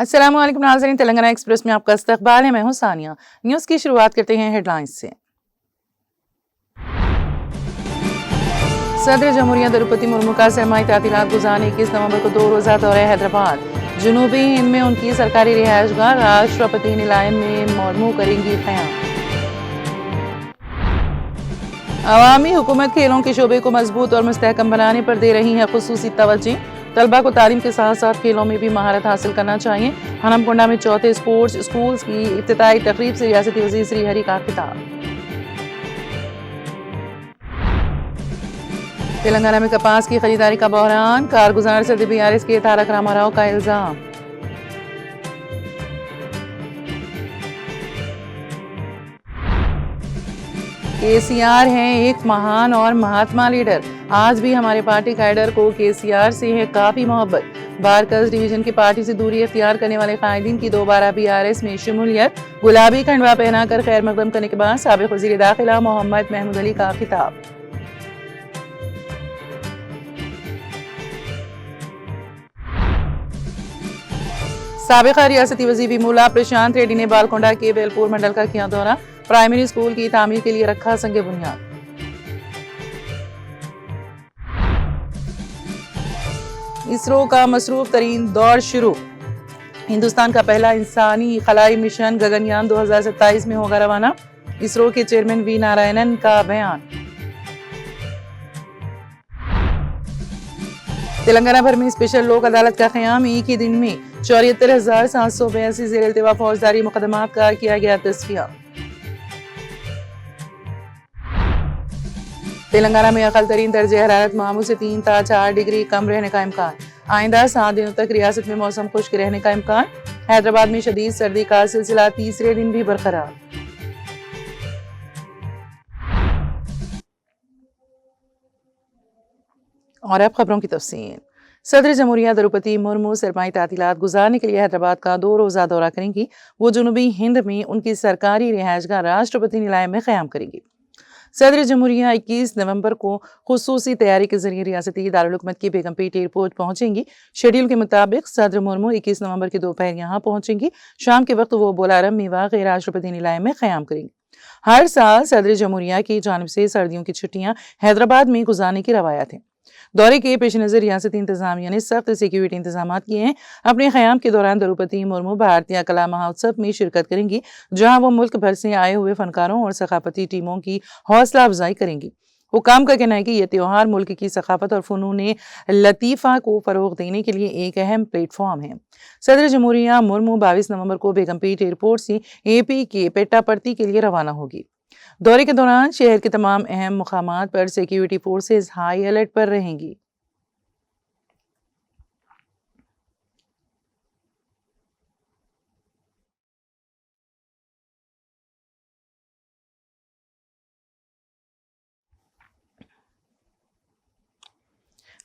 अस्सलाम वालेकुम नाज़रीन, तेलंगाना एक्सप्रेस में आपका इस्तकबाल है। मैं हूं सानिया। न्यूज़ की शुरुआत करते हैं हेडलाइंस से। सदर जमहूरिया द्रौपदी मुर्मू का सरमाई तातीलात गुजारने 21 नवंबर को 2 रोज़ा दौरे हैदराबाद। जनूबी हिंद में उनकी सरकारी रिहायशगाह राष्ट्रपति निलायम में मुर्मू करेंगी क़याम। अवामी हुकूमत खेलों के शोबे को मजबूत और मुस्तहकम बनाने पर दे रही है खुसूसी तवज्जो। तलबा को तालीम के साथ साथ खेलों में भी महारत हासिल करना चाहिए। हनमकुंडा में चौथे स्पोर्ट्स स्कूल्स की इफ्तिताई तकरीब से रियासती वज़ीर श्री हरी का खिताब। तेलंगाना में कपास की खरीदारी का बहरान, कारगुजार सदर बीआरएस के तारक रामाराव का इल्जाम। केसीआर हैं एक महान और महात्मा लीडर, आज भी हमारे पार्टी कैडर को केसीआर से है काफी मोहब्बत। बारकस डिवीजन की पार्टी से दूरी इख्तियार करने वाले कायदीन की दोबारा बीआरएस में शमूलियत। गुलाबी खंडवा पहनाकर खैर मकदम करने के बाद साबिक वज़ीर दाखिला मोहम्मद महमूद अली का खिताब। साबिका रियासती वज़ीर विमूला प्रशांत रेड्डी ने बालकोंडा के बेलपुर मंडल का किया दौरा। प्राइमरी स्कूल की तामीर के लिए रखा संग बुनियाद। इसरो का मसरूफ तरीन दौर शुरू। हिंदुस्तान का पहला इंसानी खलाई मिशन गगनयान 2027 में होगा रवाना। इसरो के चेयरमैन वी नारायणन का बयान। तेलंगाना भर में स्पेशल लोक अदालत का क़याम, एक ही दिन में 74,782 ज़ेर इल्तिवा फौजदारी मुकदमात का किया गया तस्फिया। तेलंगाना में अक़ल तरीन दर्जे हरारत मामूल से 3 ता 4 डिग्री कम रहने का इम्कान। आइंदा 7 दिनों तक रियासत में मौसम खुश्क रहने का इम्कान। हैदराबाद में शदीद सर्दी का सिलसिला तीसरे दिन भी बरकरार। और अब खबरों की तफसील। सदर जमहूरिया द्रौपदी मुर्मू सरमाई तातीलात गुजारने के लिए हैदराबाद का 2 रोज़ा दौरा करेंगी। वो जनूबी हिंद में उनकी सरकारी रिहायशगाह राष्ट्रपति निलायम में क़याम करेंगी। सदर जमहूरिया 21 नवंबर को खुसूसी तैयारी के जरिए रियासती दारुल हुकूमत की बेगमपेट एयरपोर्ट पहुंचेंगी। शेड्यूल के मुताबिक सदर मुर्मू 21 नवंबर की दोपहर यहाँ पहुंचेंगी। शाम के वक्त वो बोलारम में वाक़ राष्ट्रपति निलायम में क़याम करेंगी। हर साल सदर जमहूरिया की जानिब से सर्दियों की छुट्टियां हैदराबाद में गुजारने की रवायत है। दौरे के पेश नज़र रियासती इंतजामिया ने सख्त सिक्योरिटी इंतजाम किए हैं। अपने क़याम के दौरान द्रौपदी मुर्मू भारतीय कला महोत्सव में शिरकत करेंगी, जहां वो मुल्क भर से आए हुए फनकारों और सकाफती टीमों की हौसला अफजाई करेंगी। हुकाम का कहना है कि यह त्यौहार मुल्क की सकाफत और फ़नून लतीफ़ा को फ़रोग़ देने के लिए एक अहम प्लेटफॉर्म है। सदर जमहूरिया मुर्मू 22 नवंबर को बेगमपेट एयरपोर्ट से AP के पेट्टापर्ती के लिए रवाना होगी। दौरे के दौरान शहर के तमाम अहम मुकामात पर सिक्योरिटी फोर्सेज हाई अलर्ट पर रहेंगी।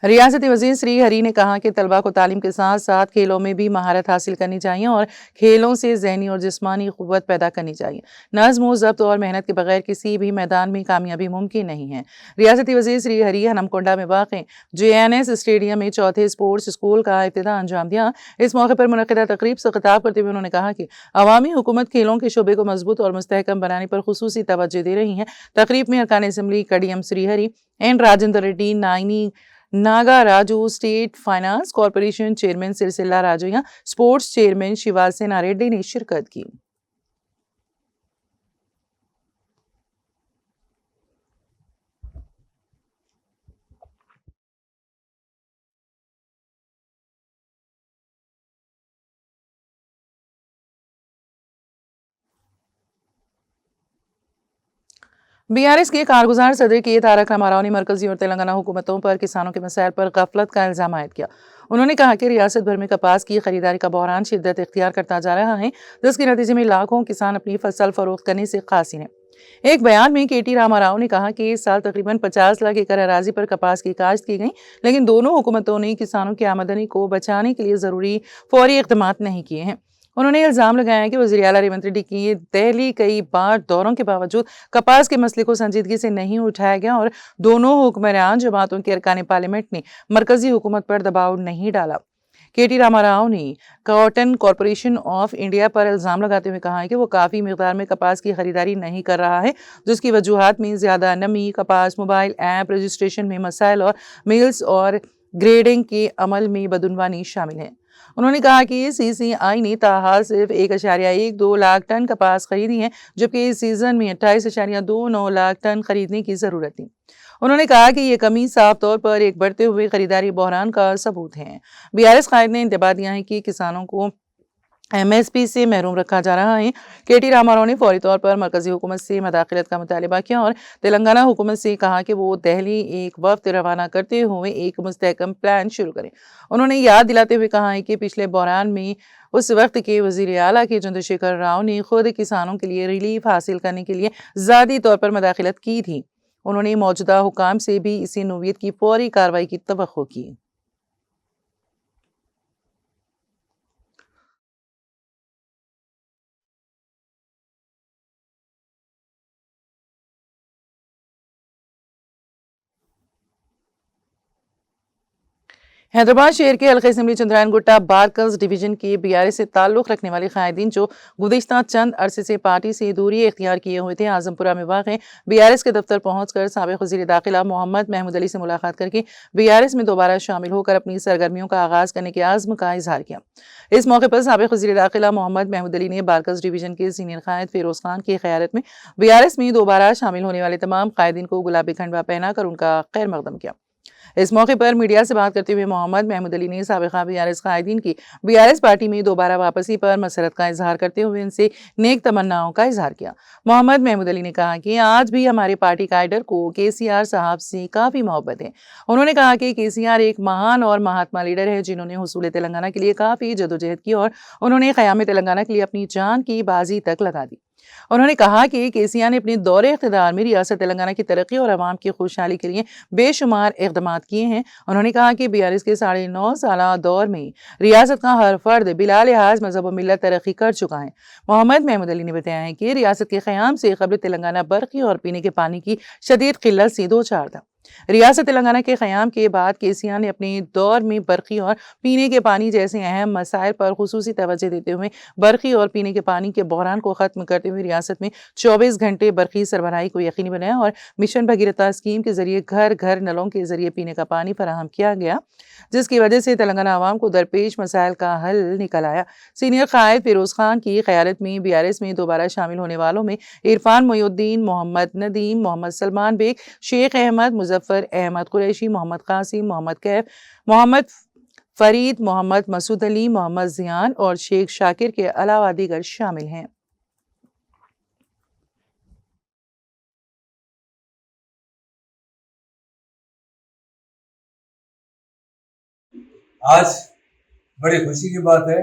रियासती वज़ीर श्री हरी ने कहा कि तलबा को तालीम के साथ साथ खेलों में भी महारत हासिल करनी चाहिए और खेलों से ज़हनी और जिस्मानी क़ुव्वत पैदा करनी चाहिए। नज़्म व ज़ब्त और मेहनत के बगैर किसी भी मैदान में कामयाबी मुमकिन नहीं है। रियासती वज़ीर श्री हरी हनमकुंडा में वाक़ JNS स्टेडियम में चौथे स्पोर्ट्स स्कूल का इफ्तिताह अंजाम दिया। इस मौके पर मुनक़िदा तक़रीब से ख़िताब करते हुए उन्होंने कहा कि अवामी हुकूमत खेलों के शोबे को मजबूत और मुस्तहकम बनाने पर खुसूसी तवज्जो दे रही है। तक़रीब में अरकान assembly Kadiyam Srihari N Rajendra Reddy, Naga Raju, state finance corporation chairman Sirisilla Rajaiah, sports chairman Shivasena Reddy ने शिरकत की। बीआरएस के कारगुजार सदर के तारक रामाराव ने मरकजी और तेलंगाना हुकूमतों पर किसानों के मसाइल पर गफलत का इल्जाम आयद किया। उन्होंने कहा कि रियासत भर में कपास की खरीदारी का बहरान शिद्दत इख्तियार करता जा रहा है, जिसके नतीजे में लाखों किसान अपनी फसल फरोख्त करने से कासिर हैं। एक बयान में KT रामाराव ने कहा कि इस साल तकरीबन 50 लाख एकड़ अराजी पर कपास की काश्त की गई, लेकिन दोनों हुकूमतों ने किसानों की आमदनी को बचाने के लिए ज़रूरी फौरी इक़दामात नहीं किए हैं। उन्होंने इल्जाम लगाया कि वज़ीर आला रेवंत रेड्डी की दिल्ली कई बार दौरों के बावजूद कपास के मसले को संजीदगी से नहीं उठाया गया और दोनों हुक्मरान जमातों के अरकान पार्लियामेंट ने मरकजी हुकूमत पर दबाव नहीं डाला। KT راما راؤ نے کاٹن کارپوریشن آف انڈیا پر الزام لگاتے ہوئے کہا ہے کہ وہ کافی مقدار میں کپاس کی خریداری نہیں کر رہا ہے، جس کی وجوہات میں زیادہ نمی، کپاس موبائل ایپ رجسٹریشن میں مسائل اور میلز اور گریڈنگ کے عمل میں بدعنوانی شامل ہیں۔ انہوں نے کہا کہ CCI نے تاحال صرف 1.12 لاکھ ٹن کپاس خریدی ہیں، جبکہ اس سیزن میں 28.29 لاکھ ٹن خریدنے کی ضرورت تھی۔ انہوں نے کہا کہ یہ کمی صاف طور پر ایک بڑھتے ہوئے خریداری بحران کا ثبوت ہے۔ BRS قائد نے انتباہ دیا ہے کہ کسانوں کو MSP سے محروم رکھا جا رہا ہے۔ KT راما راؤ نے فوری طور پر مرکزی حکومت سے مداخلت کا مطالبہ کیا اور تلنگانہ حکومت سے کہا کہ وہ دہلی ایک وفد روانہ کرتے ہوئے ایک مستحکم پلان شروع کریں۔ انہوں نے یاد دلاتے ہوئے کہا ہے کہ پچھلے بحران میں اس وقت کے وزیر اعلیٰ کے چندر شیکھر راؤ نے خود کسانوں کے لیے ریلیف حاصل کرنے کے لیے ذاتی طور پر مداخلت کی تھی۔ انہوں نے موجودہ حکام سے بھی اسی نوعیت کی فوری کارروائی کی توقع کی۔ حیدرآباد شہر کے حلقہ اسمبلی چندرائن گٹا بارکز ڈویژن کے BRS سے تعلق رکھنے والے قائدین جو گزشتہ چند عرصے سے پارٹی سے دوری اختیار کیے ہوئے تھے، اعظم پورہ میں واقع BRS کے دفتر پہنچ کر سابق وزیر داخلہ محمد محمود علی سے ملاقات کر کے BRS میں دوبارہ شامل ہو کر اپنی سرگرمیوں کا آغاز کرنے کے عزم کا اظہار کیا۔ اس موقع پر سابق وزیر داخلہ محمد محمود علی نے بارکز ڈویژن کے سینئر قائد فیروز خان کی قیادت میں BRS میں دوبارہ شامل ہونے والے تمام قائدین کو گلابی کھنڈوا پہنا کر ان کا خیر مقدم کیا۔ اس موقع پر میڈیا سے بات کرتے ہوئے محمد محمود علی نے سابقہ BRS قائدین کی BRS پارٹی میں دوبارہ واپسی پر مسرت کا اظہار کرتے ہوئے ان سے نیک تمناؤں کا اظہار کیا۔ محمد محمود علی نے کہا کہ آج بھی ہمارے پارٹی کیڈر کو KCR صاحب سے کافی محبت ہے۔ انہوں نے کہا کہ KCR ایک مہان اور مہاتما لیڈر ہے جنہوں نے حصول تلنگانہ کے لیے کافی جدوجہد کی اور انہوں نے قیام تلنگانہ کے لیے اپنی جان کی بازی تک لگا دی۔ انہوں نے کہا کہ KCR نے اپنے دور اقتدار میں ریاست تلنگانہ کی ترقی اور عوام کی خوشحالی کے لیے بے شمار اقدامات کیے ہیں۔ انہوں نے کہا کہ BRS کے 9.5 سالہ دور میں ریاست کا ہر فرد بلا لحاظ مذہب و ملت ترقی کر چکا ہے۔ محمد محمود علی نے بتایا ہے کہ ریاست کے قیام سے قبل تلنگانہ برقی اور پینے کے پانی کی شدید قلت سے دوچار تھا۔ ریاست تلنگانہ کے قیام کے بعد KCR نے اپنے دور میں برقی اور پینے کے پانی جیسے اہم مسائل پر خصوصی توجہ دیتے ہوئے برقی اور پینے کے پانی کے بحران کو ختم کرتے ہوئے ریاست میں 24 گھنٹے برقی سربراہی کو یقینی بنایا اور مشن بھگیرتا اسکیم کے ذریعے گھر گھر نلوں کے ذریعے پینے کا پانی فراہم کیا گیا، جس کی وجہ سے تلنگانہ عوام کو درپیش مسائل کا حل نکل آیا۔ سینئر قائد فیروز خان کی قیادت میں BRS میں دوبارہ شامل ہونے والوں میں عرفان محی الدین، محمد ندیم، محمد سلمان بیگ، شیخ احمد، مظفر احمد قریشی، محمد قاسم، محمد کیف، محمد فرید، محمد مسعود علی، محمد زیان اور شیخ شاکر کے علاوہ دیگر شامل ہیں۔ آج بڑی خوشی کی بات ہے،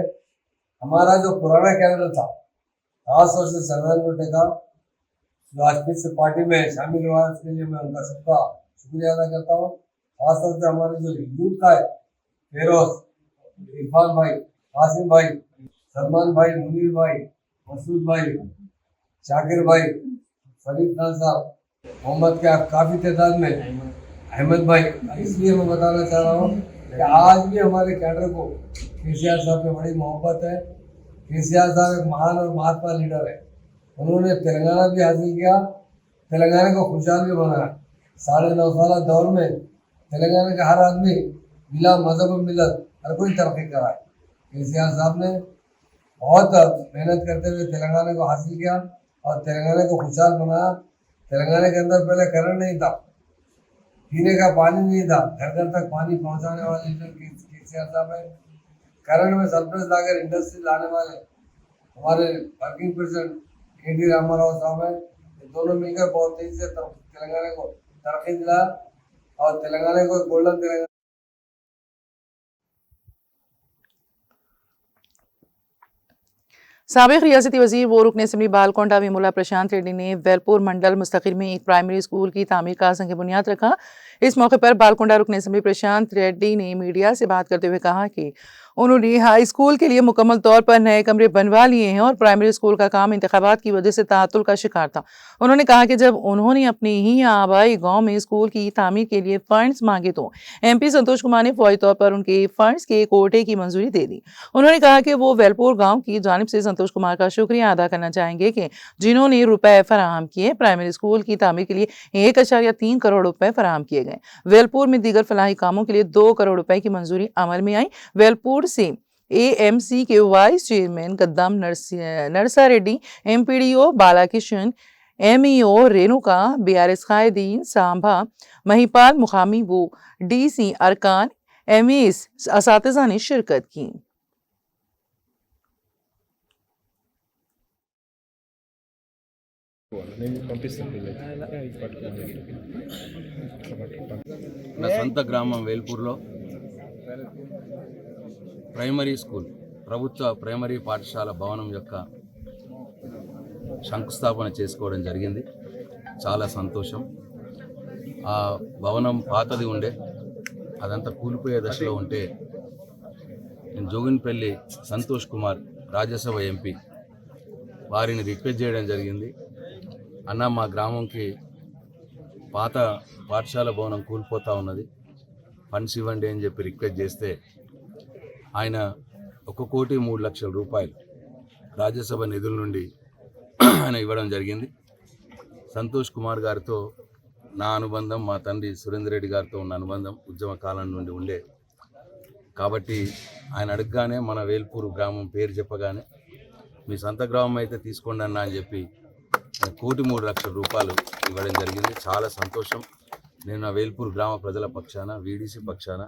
ہمارا جو پرانا کیڈر تھا خاص طور سے سروائن گٹے کا جو آج پھر سے پارٹی میں شامل ہوا ہے، اس کے لیے میں ان کا سب کا شکریہ ادا کرتا ہوں۔ خاص طور سے ہمارے جو یوتھ کا ہے، فیروز، عرفان بھائی، قاسم بھائی، سلمان بھائی، منیر بھائی، مسعود بھائی، شاکر بھائی، فرید خان صاحب، محمد کے کافی تعداد میں احمد بھائی، اس لیے میں بتانا چاہ رہا ہوں کہ آج بھی ہمارے کیڈر کو KCR صاحب میں بڑی محبت ہے۔ KCR صاحب ایک مہان اور مہاتما لیڈر ہے، انہوں نے تلنگانہ بھی حاصل کیا، تلنگانہ کو خوشحال بھی بنایا۔ 9.5 سالہ دور میں تلنگانہ کا ہر آدمی بلا مذہب و ملت ہر کوئی ترقی کرا ہے۔ KCR صاحب نے بہت محنت کرتے ہوئے تلنگانہ کو حاصل کیا اور تلنگانہ کو خوشحال بنایا۔ تلنگانہ کے اندر پہلے کرنٹ نہیں تھا، پینے کا پانی نہیں تھا، گھر گھر تک پانی پہنچانے والے لیڈر KCR صاحب ہے۔ کرنٹ میں سرپلس لا کر انڈسٹری لانے والے ہمارے working president KT Rama Rao صاحب ہیں۔ یہ دونوں مل کر بہت تیزی سے تلنگانہ کو ترقی دلایا اور تلنگانہ کو گولڈن تلنگانہ۔ سابق ریاستی وزیر و رکن اسمبلی بالکنڈہ ویمولا پرشانت ریڈی نے ویلپور منڈل مستقل میں ایک پرائمری اسکول کی تعمیر کا سنگ بنیاد رکھا۔ اس موقع پر بالکنڈہ رکن اسمبلی پرشانت ریڈی نے میڈیا سے بات کرتے ہوئے کہا کہ उन्होंने हाई स्कूल के लिए मुकम्मल तौर पर नए कमरे बनवा लिए हैं और प्राइमरी स्कूल का काम इंतखाबात की वजह से ताअत्तुल का शिकार था। उन्होंने कहा कि जब उन्होंने अपने ही आबाई गांव में स्कूल की तामीर के लिए फंड्स मांगे तो MP संतोष कुमार ने फौरी तौर पर उनके फंड्स के कोटे की मंजूरी दे दी। उन्होंने कहा कि वो वेलपुर गाँव की जानिब से संतोष कुमार का शुक्रिया अदा करना चाहेंगे कि जिन्होंने रुपए फराहम किए। प्राइमरी स्कूल की तामीर के लिए 1.3 करोड़ रुपए फराहम किए गए। वेलपुर में दीगर फलाही कामों के लिए 2 करोड़ रुपए की मंजूरी अमल में आई। वेलपुर से AMC के vice chairman Gaddam Narsa Reddy, MPDO Balakishan, MEO Renuka, BRS कायदीन सांभा, महिपाल मुकामी वो DC अरकान, MEs असातिज़ा ने शिरकत की। నా సొంత గ్రామం వేల్పూర్లో ప్రైమరీ స్కూల్ ప్రభుత్వ ప్రైమరీ పాఠశాల భవనం యొక్క శంకుస్థాపన చేసుకోవడం జరిగింది. చాలా సంతోషం. ఆ భవనం పాతది ఉండే, అదంతా కూలిపోయే దశలో ఉంటే నేను జోగిన్పల్లి సంతోష్ కుమార్ రాజ్యసభ MP వారిని రిక్వెస్ట్ చేయడం జరిగింది. అన్న, మా గ్రామంకి పాత పాఠశాల భవనం కూలిపోతూ ఉన్నది, ఫండ్స్ ఇవ్వండి అని చెప్పి రిక్వెస్ట్ చేస్తే ఆయన 1,03,00,000 రూపాయలు రాజ్యసభ నిధుల నుండి ఆయన ఇవ్వడం జరిగింది. సంతోష్ కుమార్ గారితో నా అనుబంధం, మా తండ్రి సురేందర్ రెడ్డి గారితో ఉన్న అనుబంధం ఉద్యమ కాలం నుండి ఉండే కాబట్టి ఆయన అడగగానే మన వేల్పూరు గ్రామం పేరు చెప్పగానే మీ సొంత గ్రామం అయితే తీసుకోండి అన్న అని చెప్పి 1,03,00,000 రూపాయలు ఇవ్వడం జరిగింది. చాలా సంతోషం. నేను నా వేల్పూరు గ్రామ ప్రజల పక్షాన, VDC పక్షాన,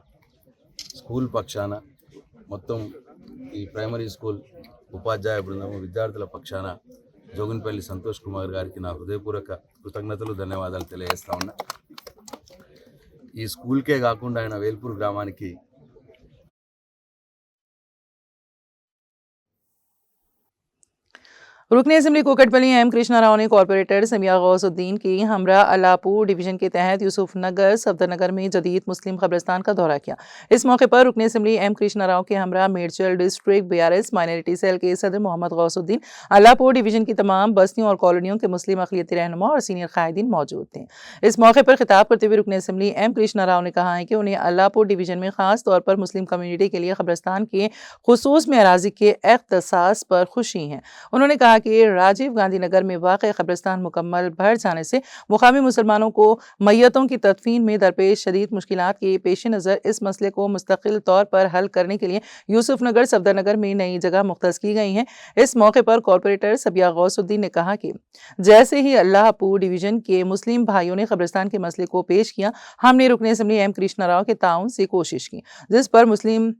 స్కూల్ పక్షాన, మొత్తం ఈ ప్రైమరీ స్కూల్ ఉపాధ్యాయ బృందం, విద్యార్థుల పక్షాన జోగిన్పల్లి సంతోష్ కుమార్ గారికి నా హృదయపూర్వక కృతజ్ఞతలు, ధన్యవాదాలు తెలియజేస్తా ఉన్నా. ఈ స్కూల్కే కాకుండా ఆయన వేల్పూరు గ్రామానికి रुकन असेंबली कोकटपल्ली M कृष्णा राव ने कॉर्पोरेटर समिया गौसुद्दीन की हमरा अल्लाहपुर डिवीजन के तहत यूसुफ नगर सफदरनगर में जदीद मुस्लिम कब्रिस्तान का दौरा किया। इस मौके पर रुकन असेंबली M कृष्णा राव के हमरा Medchal district BRS minority cell के सदर मोहम्मद गौसुद्दीन, अल्लाहपुर डिवीजन की तमाम बस्तियों और कॉलोनियों के मुस्लिम अक़लियती रहनुमा और सीनियर कायदीन मौजूद थे। इस मौके पर खिताब करते हुए रुकन असेंबली M कृष्णा राव ने कहा है कि उन्हें अल्लाहपुर डिवीजन में खास तौर पर मुस्लिम कम्युनिटी के लिए कब्रिस्तान के खुसूस में अराज़ी के इख्तिसास पर खुशी है। उन्होंने कहा कि राजीव गांधी नगर में वाक़ कब्रिस्तान मुकम्मल भर जाने से मुकामी मुसलमानों को मैयतों की तदफीन में दरपेश शदीद मुश्किलात के पेश नज़र इस मसले को मुस्तकिल तौर पर हल करने के लिए यूसुफ नगर सफदरनगर में नई जगह मुख्तस की गई हैं। इस मौके पर कॉर्पोरेटर सबिया गौसुद्दीन ने कहा कि जैसे ही अल्लाहपुर डिवीजन के मुस्लिम भाइयों ने कब्रिस्तान के मसले को पेश किया, हमने रुकन असेंबली M कृष्णा राव के ताउन से कोशिश की, जिस पर मुस्लिम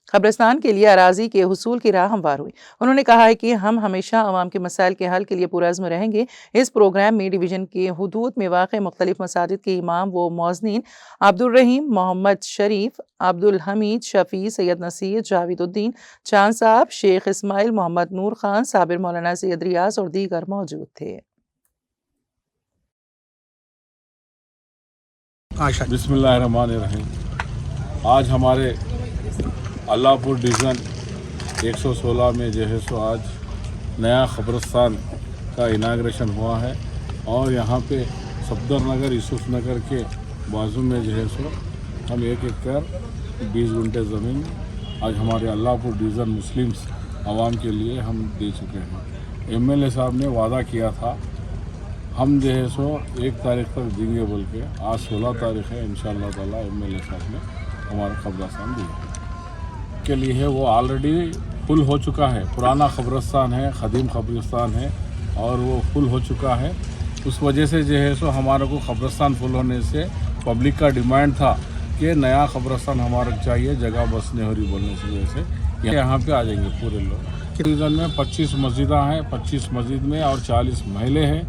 कब्रिस्तान के लिए अराजी के हुसूल की राह हमवार हुई। उन्होंने कहा है कि हम हमेशा अवाम के मसाइल के हल के लिए पुरअज़्म रहेंगे। इस प्रोग्राम में डिवीजन के हुदूद में वाक़ मुख्तलिफ मसाजिद के इमाम व मौज़नीन अब्दुल रहीम, मोहम्मद शरीफ, अब्दुल हमीद, शफ़ी, सैयद नसीर, जावेदुद्दीन, चांद साहब, शेख इस्माइल, मोहम्मद नूर खान, साबिर, मौलाना सैयद रियाज और दीगर मौजूद थे। बिस्मिल्लाहिर्रहमानिर्रहीम। आज हमारे अल्लाहपुर डिवीज़न 116 में जो है सो आज नया कब्रिस्तान का इनाग्रेशन हुआ है और यहाँ पे सफदरनगर, यूसुफ नगर के बाजू में जो है सो हम 1 एकड़ 20 गुंठे ज़मीन आज हमारे अल्लाहपुर डिवीज़न मुस्लिम्स आवाम के लिए हम दे चुके हैं। MLA साहब ने वादा किया था हम जो है सो 1 तारीख तक देंगे बोल के, आज 16 तारीख है, इंशाअल्लाह ताला MLA साहब ने हमारा कब्रिस्तान दिया के लिए है। वो ऑलरेडी फुल हो चुका है, पुराना कब्रिस्तान है, ख़दीम कब्रिस्तान है और वो फुल हो चुका है। उस वजह से जो है सो हमारे को कब्रिस्तान फुल होने से पब्लिक का डिमांड था कि नया कब्रिस्तान हमारे चाहिए, जगह बस नहीं हो रही बोलने की वजह से यहाँ पे आ जाएंगे पूरे लोग। डिवीज़न में 25 मस्जिदा हैं, 25 मस्जिद में और 40 महले हैं।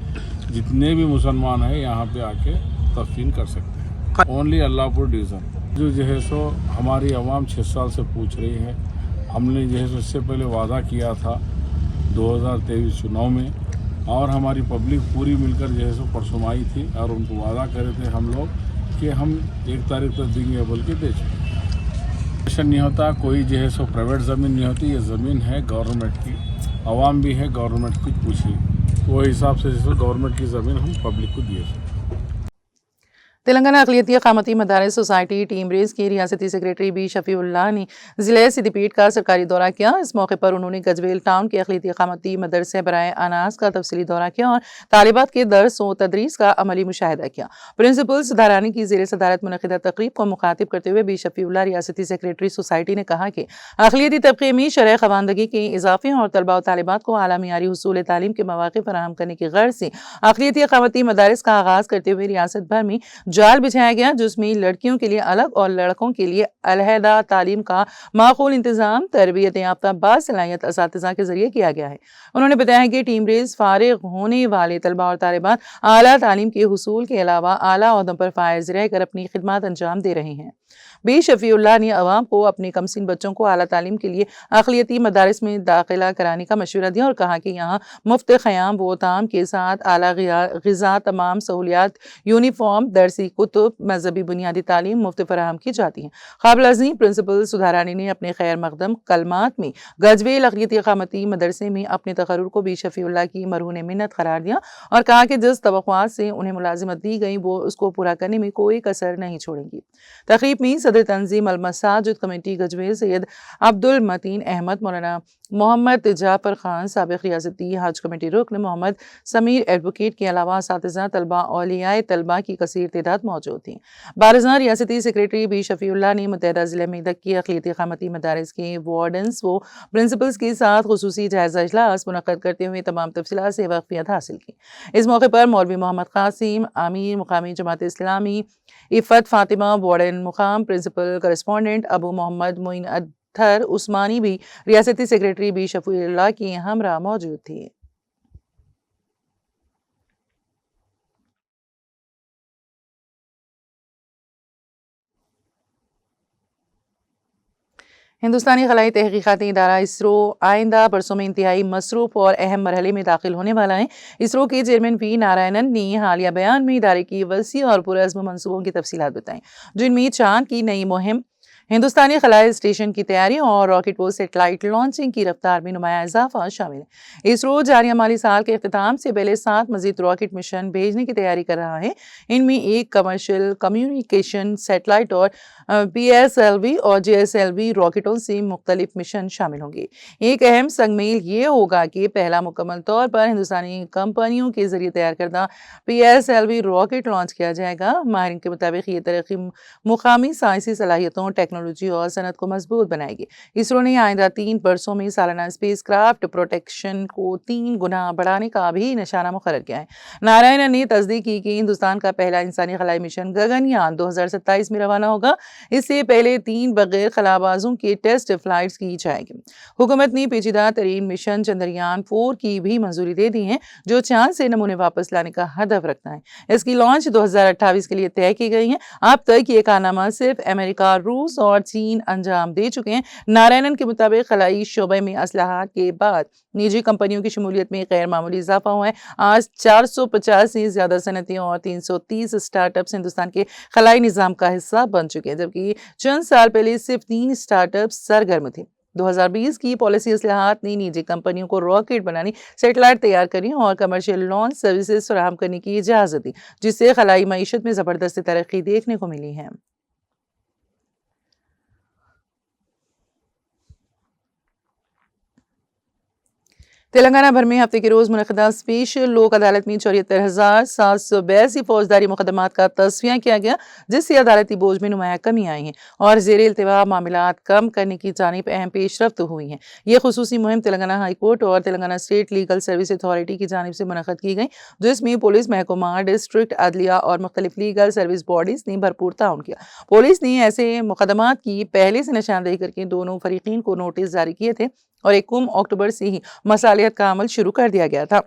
जितने भी मुसलमान हैं यहाँ पे आके तदफीन कर सकते हैं। ओनली अल्लाहपुर डिवीज़न जो है सो हमारी आवाम 6 साल से पूछ रही है। हमने जो है सो इससे पहले वादा किया था 2023 चुनाव में और हमारी पब्लिक पूरी मिलकर जो है सो परसों आई थी और उनको वादा करे थे हम लोग कि हम 1 तारीख तक देंगे बोल के दे चुके। नहीं होता, कोई जो है सो प्राइवेट ज़मीन नहीं होती, ये ज़मीन है गवर्नमेंट की, आवाम भी है, गवर्नमेंट कुछ पूछी, वो हिसाब से जैसे गवर्नमेंट की ज़मीन हम पब्लिक को दिए। तेलंगाना अक़लियती क़ामती मदारिस सोसाइटी टीम रेस के रियासती सेक्रेटरी बी शफ़ीउल्लाह ने ज़िले सिद्दीपीट का सरकारी दौरा किया। इस मौके पर उन्होंने गजवेल टाउन के अक़लियती क़ामती मदरसे बराए अनास का तफसीली दौरा किया और तालिबात के दर्स व तदरीस का अमली मुशाहिदा किया। प्रिंसिपल सुधारानी की ज़ेर सदारत मुनक़िदा तक़रीब को मुखातिब करते हुए बी शफ़ीउल्लाह रियासती सेक्रेटरी सोसाइटी ने कहा कि अक़लियती तबक़े में शरह ख़वानदगी के इज़ाफ़े और तलबा व तालिबात को आला मियारी हुसूल तालीम के मौक़े फ़राहम करने की ग़र्ज़ से अक़लियती क़ामती मदारिस का आगाज़ करते हुए रियासत भर में जाल बिछाया गया, जिसमें लड़कियों के लिए अलग और लड़कों के लिए अलहदा तालीम का माकूल इंतजाम तरबियत याफ्ता बासलाहियत असातिज़ा के जरिए किया गया है। उन्होंने बताया कि टीम रेस फारिग होने वाले तलबा और तालिबात आला तालीम के हुसूल के अलावा आला ओहदों पर फायज रहकर अपनी खिदमत अंजाम दे रहे हैं। बी शफ़ीउल्लाह ने अवाम को अपने कमसिन बच्चों को आला तालीम के लिए अक़लियती मदारिस में दाखिला कराने का मशवरा दिया और कहा कि यहाँ मुफ्त ख़याम व ताम के साथ आला ग़िज़ा, तमाम सहूलियात, यूनिफॉर्म, दरसी कुतुब, मजहबी बुनियादी तालीम मुफ्त फराहम की जाती है। क़ाबिल अज़ीम प्रिंसिपल सुधारानी ने अपने खैर मक़दम कलमात में गजवेल अक़लियती क़ामती मदरसे में अपने तक़र्रुर को बी शफ़ीउल्लाह की मरहून मिन्नत करार दिया और कहा कि जिस तवक़्क़ुआत से उन्हें मुलाज़िमत दी गई वो उसको पूरा करने में कोई कसर नहीं छोड़ेंगी। तक़रीब में सदर तंजीम अल मसाजिद कमेटी गजवेल सैयद अब्दुल मतीन अहमद, मौलाना मोहम्मद जाफ़र खान, साबिक़ रियासती हज कमेटी रुकन मोहम्मद समीर एडवोकेट के अलावा असातिज़ा, तलबा, औलियाए तलबा की कसीर तादाद मौजूद थी। बारज़ां रियासती सेक्रेटरी बी शफ़ीउल्लाह ने मुत्तहिदा ज़िले मेदक की अक़लियती क़ामती मदारिस के वार्डन्स व प्रिंसिपल्स के साथ ख़ुसूसी जायज़ा इजलास मुनक़्क़द करते हुए तमाम तफ़सीलात से वाक़फ़ियत हासिल की। इस मौके पर मौलवी मोहम्मद क़ासिम, आमीर मुक़ामी जमात इस्लामी इफ़त फ़ातिमा, वार्डन मुक़ाम, प्रिंसिपल करस्पॉन्डेंट अबू मोहम्मद मोइन अत्थर उस्मानी भी रियासती सेक्रेटरी बी शफ़ीउल्लाह की हमरा मौजूद थी। हिंदुस्तानी खलाई तहकीक़ाती इदारा इसरो आइंदा बरसों में इंतहाई मसरूफ़ और अहम मरहले में दाखिल होने वाला है। इसरो के चेयरमैन वी नारायणन ने हालिया बयान में इदारे की वसी और पुरअज़्म मंसूबों की तफसीलात बताई, जिनमें चांद की नई मुहिम, हिंदुस्तानी खलाई स्टेशन की तैयारी और रॉकेट व सेटेलाइट लॉन्चिंग की रफ्तार में नुमाया इजाफा शामिल है। इसरो जारिया माली साल के अख्तिताम से पहले 7 मज़ीद रॉकेट मिशन भेजने की तैयारी कर रहा है। इनमें एक कमर्शियल कम्युनिकेशन सैटेलाइट और PSLV और JSLV रॉकेटों से मुख्तलिफ मिशन शामिल होंगे। एक अहम संगमेल ये होगा कि पहला मुकम्मल तौर पर हिंदुस्तानी कंपनियों के जरिए तैयार करदा PSLV रॉकेट लॉन्च किया जाएगा। माहिरीन के मुताबिक ये तरक्की मुकामी साइंसी सलाहियतों, टेक्नोलॉजी और सनत को मजबूत बनाएगी। इसरो ने आइंदा 3 बरसों में सालाना स्पेस क्राफ्ट प्रोटेक्शन को 3 गुना बढ़ाने का भी निशाना मुकर्रर किया है। नारायण ने तस्दीक की कि हिंदुस्तान का पहला इंसानी खलाई मिशन गगनयान 2027 में रवाना होगा। इससे पहले 3 बगैर खलाबाजों के टेस्ट फ्लाइट्स की जाएगी। हुकूमत ने पेचीदा तरीन मिशन चंद्रयान 4 की भी मंजूरी दे दी है, जो चांद से नमूने वापस लाने का हदफ रखता है। इसकी लॉन्च 2028 के लिए तय की गई है। अब तक ये कारनामा सिर्फ अमेरिका, रूस और चीन अंजाम दे चुके हैं। नारायणन के मुताबिक खलाई शोबे में असलाहत के बाद निजी कंपनियों की शमूलियत में गैर मामूली इजाफा हुआ है। आज 450 से ज्यादा सनतें और 330 स्टार्टअप्स हिंदुस्तान के खलाई निज़ाम का हिस्सा बन चुके हैं, जबकि चंद साल पहले सिर्फ 3 स्टार्टअप सरगर्म थे। 2020 की पॉलिसी असलाहत ने निजी कंपनियों को रॉकेट बनाने, सैटेलाइट तैयार करने और कमर्शियल लॉन्च सर्विसेज फराहम करने की इजाजत दी, जिससे खलाई मईशत में जबरदस्त तरक्की देखने को मिली है। तेलंगाना भर में हफ्ते के रोज मुनक़िदा स्पेशल लोक अदालत में 74,782 फौजदारी मुकदमात का तस्फिया किया गया, जिससे अदालती बोझ में नुमाया कमी आई है और ज़ेर इल्तिवा मामलात कम करने की जानिब अहम पेशरफ्त हुई है। ये खुसूसी मुहिम तेलंगाना हाई कोर्ट और Telangana state legal service authority की जानिब से मुनक़्क़द की गई, जिसमें पुलिस महकमा, डिस्ट्रिक्ट अदलिया और मुख्तलिफ लीगल सर्विस बॉडीज़ ने भरपूर ताउन किया। पुलिस ने ऐसे मुकदमात की पहले से निशानदेही करके दोनों फरीकीन को नोटिस जारी किए थे और 1 अक्टूबर से ही मसालियत का अमल शुरू कर दिया गया था।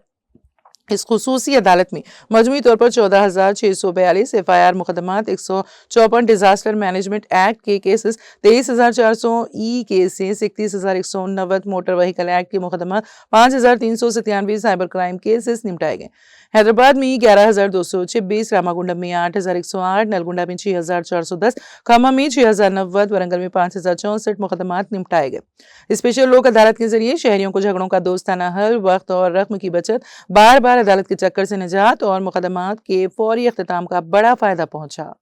इस खुसूसी अदालत में मजमूई तौर पर 14,642 FIR मुकदमात, 154 डिजास्टर मैनेजमेंट एक्ट के केसेस, 23,400 ई केसेस, 31,190 मोटर व्हीकल एक्ट के मुकदमात, 5,397 साइबर क्राइम केसेस निपटाए गए। हैदराबाद में 11,226, रामागुंडम में 8,108, नलगुंडा में 6,410, खम्मा में 6,090, वरंगल में 5,064 मुकदमात निपटाए गए। स्पेशल लोक अदालत के जरिए शहरियों को झगड़ों का दोस्ताना हल, वक्त और रकम की बचत, बार बार अदालत के चक्कर से निजात और मुकदमात के फौरी अख्तिताम का बड़ा फायदा पहुंचा।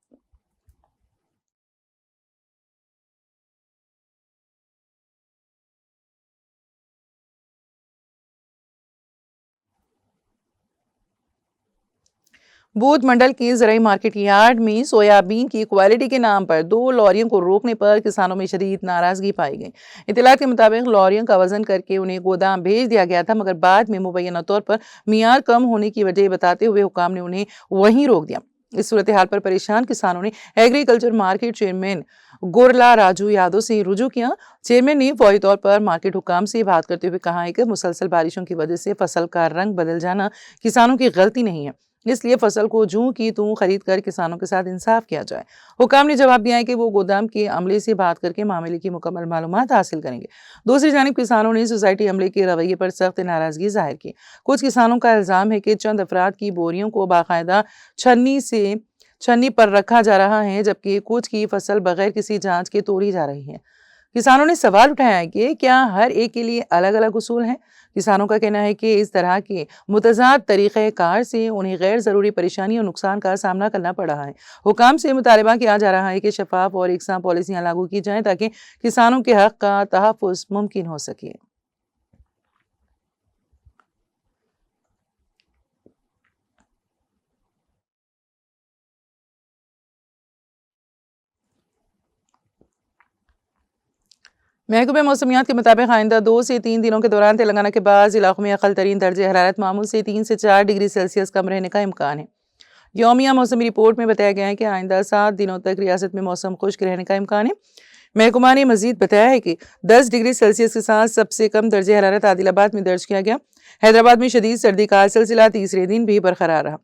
बूथ मंडल के जराई मार्केट यार्ड में सोयाबीन की क्वालिटी के नाम पर 2 लॉरियों को रोकने पर किसानों में शदीद नाराजगी पाई गई। इत्तलात के मुताबिक लॉरियों का वजन करके उन्हें गोदाम भेज दिया गया था, मगर बाद में मुबैना तौर पर मियार कम होने की वजह बताते हुए हुकाम ने उन्हें वहीं रोक दिया। इस सूरत हाल पर परेशान किसानों ने agriculture market chairman Gorla Raju Yadav से रुजू किया। चेयरमैन ने फौरी तौर पर मार्केट हुकाम से बात करते हुए कहा है कि मुसलसल बारिशों की वजह से फसल का रंग बदल जाना किसानों की गलती नहीं है, इसलिए फसल को जूं की तूं खरीद कर किसानों के साथ इंसाफ किया जाए। हुकाम ने जवाब दिया है कि वो गोदाम के अमले से बात करके मामले की मुकम्मल मालूमात हासिल करेंगे। दूसरी जानिब किसानों ने सोसाइटी अमले के रवैये पर सख्त नाराजगी जाहिर की। कुछ किसानों का इल्जाम है कि चंद अफराद की बोरियों को बाकायदा छन्नी पर रखा जा रहा है, जबकि कुछ की फसल बगैर किसी जांच के तोड़ी जा रही है। किसानों ने सवाल उठाया है कि क्या हर एक के लिए अलग अलग उसूल हैं। किसानों का कहना है कि इस तरह के मुतज़ाद तरीक़े कार से उन्हें गैर ज़रूरी परेशानी और नुकसान का सामना करना पड़ रहा है। हुकाम से मुतालबा किया जा रहा है कि शफाफ और एकसां पॉलिसियाँ लागू की जाएं ताकि किसानों के हक़ का तहफ़्फ़ुज़ मुमकिन हो सके। महकमे मौसमियात के मुताबिक आइंदा 2 से 3 दिनों के दौरान तेलंगाना के बाद इलाकों में अक़ल तरीन दर्जे हरारत मामूल से 3 से 4 डिग्री सेल्सियस कम रहने का इम्कान है। यौमिया मौसमी रिपोर्ट में बताया गया है कि आइंदा 7 दिनों तक रियासत में मौसम खुश्क रहने का इम्कान है। महकमा ने मजीद बताया है कि 10 डिग्री सेल्सियस के साथ सबसे कम दर्जे हरारत आदिलाबाद में दर्ज किया गया। हैदराबाद में शदीद सर्दी का सिलसिला तीसरे दिन भी बरकरार रहा।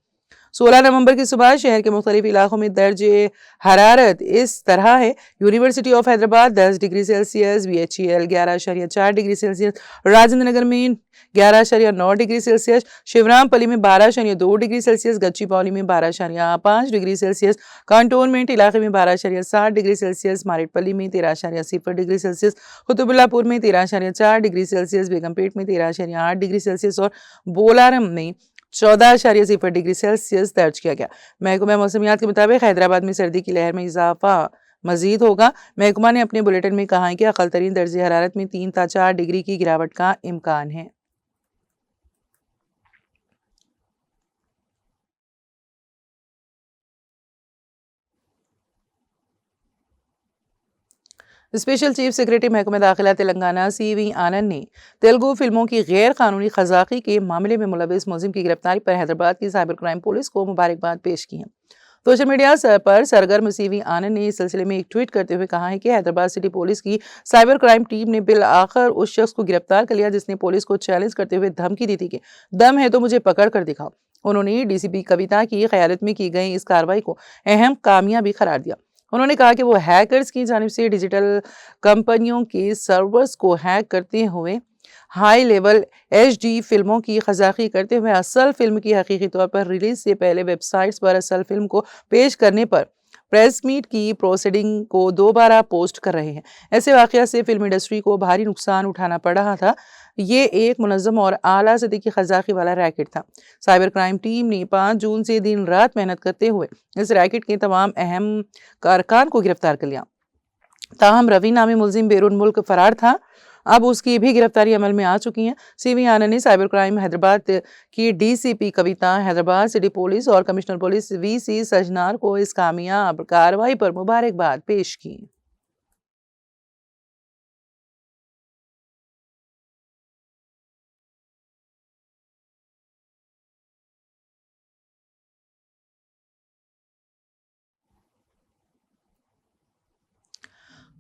16 नवंबर की सुबह शहर के मुख्तलिफ इलाकों में दर्जे हरारत इस तरह है: university of Hyderabad 10 degree Celsius, BHEL 11.4 degree Celsius, Rajendra Nagar में 11.9 डिग्री सेल्सियस, शिवरामपल्ली में 12.2 डिग्री सेल्सियस, गच्चीबौली में 12.5 डिग्री सेल्सियस, कंटोनमेंट इलाके में 12.7 डिग्री सेल्सियस, मारेटपल्ली में 13.0 डिग्री सेल्सियस, कुतुबुल्लापुर में 13.4 डिग्री सेल्सियस, बेगमपेट में 13.8 डिग्री सेल्सियस और बोलारम में 14.0 डिग्री सेल्सियस दर्ज किया गया। महकमा मौसमियात के मुताबिक हैदराबाद में सर्दी की लहर में इजाफा मजीद होगा। महकमा ने अपने बुलेटिन में कहा है कि अक़ल तरीन दर्जे हरारत में 3 से 4 डिग्री की गिरावट का इम्कान है। स्पेशल चीफ सेक्रेटरी महकमा दाखिला तेलंगाना CV आनंद ने तेलुगु फिल्मों की गैर कानूनी खजाकी के मामले में मुलविस मुलजिम की गिरफ्तारी पर हैदराबाद की साइबर क्राइम पुलिस को मुबारकबाद पेश की है। सोशल मीडिया पर सरगर्म CV आनंद ने इस सिलसिले में एक ट्वीट करते हुए कहा है कि हैदराबाद सिटी पुलिस की साइबर क्राइम टीम ने बिल आखिर उस शख्स को गिरफ्तार कर लिया जिसने पुलिस को चैलेंज करते हुए धमकी दी थी कि दम है तो मुझे पकड़ कर दिखाओ। उन्होंने DCP कविता की क़यादत में की गई इस कार्रवाई को अहम कामयाबी करार दिया। उन्होंने कहा कि वो हैकर्स की जानिब से डिजिटल कंपनियों के सर्वर्स को हैक करते हुए हाई लेवल HD फिल्मों की खजाकी करते हुए असल फिल्म की हकीकी तौर पर रिलीज से पहले वेबसाइट्स पर असल फिल्म को पेश करने पर प्रेस मीट की प्रोसीडिंग को दोबारा पोस्ट कर रहे हैं। ऐसे वाक़या से फिल्म इंडस्ट्री को भारी नुकसान उठाना पड़ रहा था। ये एक मुनज़्ज़म और आला सतह की खजाकी वाला रैकेट था। साइबर क्राइम टीम ने 5 जून से दिन रात मेहनत करते हुए इस रैकेट के तमाम अहम कारकान को गिरफ्तार कर लिया। ताहम रवि नामी मुलजिम बैरून मुल्क फरार था। अब उसकी भी गिरफ्तारी अमल में आ चुकी है। CV आनंद ने साइबर क्राइम हैदराबाद की DCP कविता, हैदराबाद सिटी पुलिस और कमिश्नर पुलिस VC सजनार को इस कामयाब कार्रवाई पर मुबारकबाद पेश की।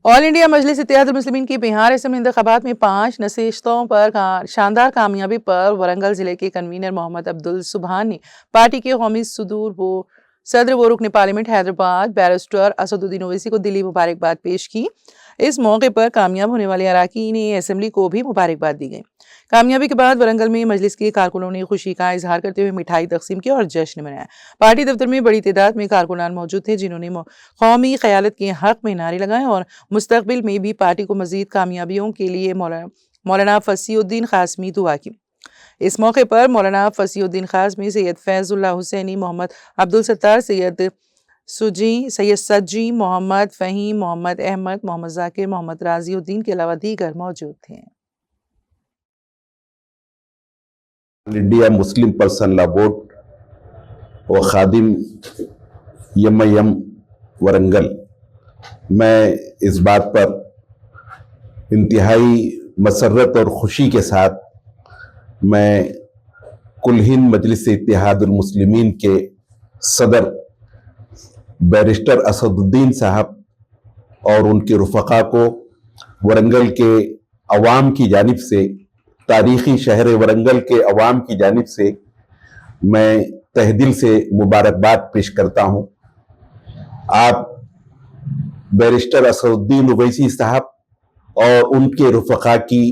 ऑल इंडिया मजलिस इत्तेहादुल मुस्लिमीन की बिहार असेंबली इंतखाबात में 5 नशिस्तों पर शानदार कामयाबी पर वरंगल जिले के कन्वीनर मोहम्मद अब्दुल सुबहान ने पार्टी के कौमी सदूर व صدر و رکن پارلیمنٹ حیدرآباد بیرسٹر اسدالدین اویسی کو دلی مبارکباد پیش کی۔ اس موقع پر کامیاب ہونے والے اراکین اسمبلی کو بھی مبارکباد دی گئی۔ کامیابی کے بعد ورنگل میں مجلس کے کارکنوں نے خوشی کا اظہار کرتے ہوئے مٹھائی تقسیم کی اور جشن منایا۔ پارٹی دفتر میں بڑی تعداد میں کارکنان موجود تھے جنہوں نے قومی قیادت کے حق میں نعرے لگائے اور مستقبل میں بھی پارٹی کو مزید کامیابیوں کے لیے مولانا فصیح الدین قاسمی دعا کی۔ اس موقع پر مولانا فصیح الدین قاسمی، سید فیض اللہ حسینی، محمد عبدالستار، سید سجی، محمد فہیم، محمد احمد، محمد ذاکر، محمد رازی الدین کے علاوہ دیگر موجود تھے۔ انڈیا مسلم پرسن لا بورڈ و خادم یم ورنگل، میں اس بات پر انتہائی مسرت اور خوشی کے ساتھ میں کل ہند مجلس اتحاد المسلمین کے صدر بیرسٹر اسد الدین صاحب اور ان کے رفقا کو ورنگل کے عوام کی جانب سے، تاریخی شہر ورنگل کے عوام کی جانب سے میں تہ دل سے مبارکباد پیش کرتا ہوں۔ آپ بیرسٹر اسد الدین اویسی صاحب اور ان کے رفقا کی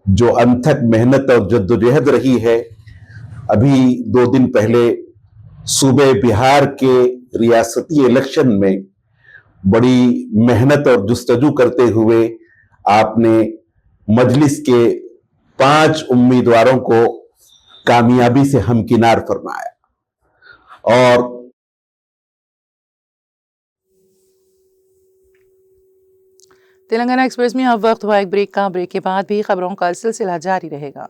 جو انتھک محنت اور جدوجہد رہی ہے، ابھی 2 دن پہلے صوبہ بہار کے ریاستی الیکشن میں بڑی محنت اور جستجو کرتے ہوئے آپ نے مجلس کے 5 امیدواروں کو کامیابی سے ہمکنار فرمایا۔ اور تلنگانہ ایکسپریس میں اب وقت ہوا ایک بریک کا۔ بریک کے بعد بھی خبروں کا سلسلہ جاری رہے گا۔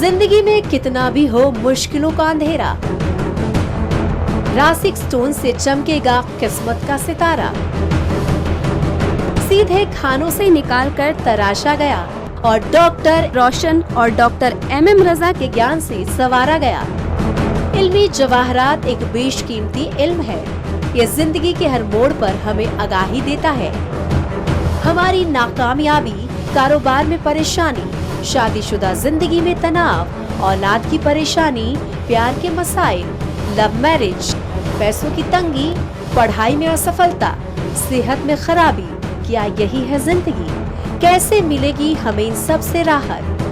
زندگی میں کتنا بھی ہو مشکلوں کا اندھیرا، راسک سٹون سے چمکے گا قسمت کا ستارہ، سیدھے کھانوں سے نکال کر تراشا گیا اور ڈاکٹر روشن اور ڈاکٹر ایم رضا کے گیان سے سنوارا گیا۔ علمی جواہرات ایک بیش قیمتی علم ہے، یہ زندگی کے ہر موڑ پر ہمیں آگاہی دیتا ہے۔ ہماری ناکامیابی، کاروبار میں پریشانی، شادی شدہ زندگی میں تناؤ، اولاد کی پریشانی، پیار کے مسائل، لو میرج، پیسوں کی تنگی، پڑھائی میں اسفلتا، صحت میں خرابی، کیا یہی ہے زندگی؟ کیسے ملے گی ہمیں ان سب سے راحت؟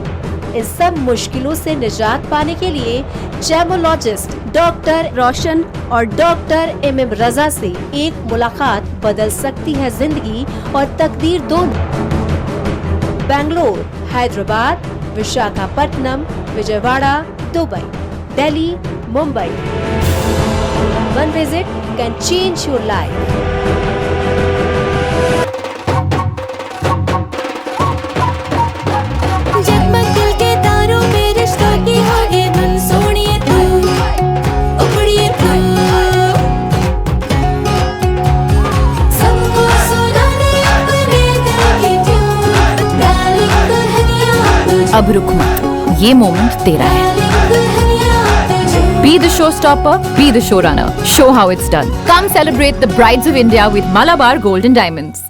ان سب مشکلوں سے نجات پانے کے لیے جیمولوجسٹ ڈاکٹر روشن اور ڈاکٹر ایم رضا سے ایک ملاقات بدل سکتی ہے زندگی اور تقدیر دونوں۔ Bangalore, Hyderabad, Visakhapatnam, Vijayawada, Dubai, Delhi, Mumbai. One visit can change your life. جگمگ دل کے تاروں میں رشتہ کی آگے دھن سونیے تو اپڑیے تو سب کو سنانے اپنے دل کی ٹیون، ڈارلنگ دلہنیا تجھ اب رک مت، یہ مومنٹ تیرا ہے۔ Be the showstopper, be the showrunner. Show how it's done. Come celebrate the brides of India with Malabar Gold and Diamonds.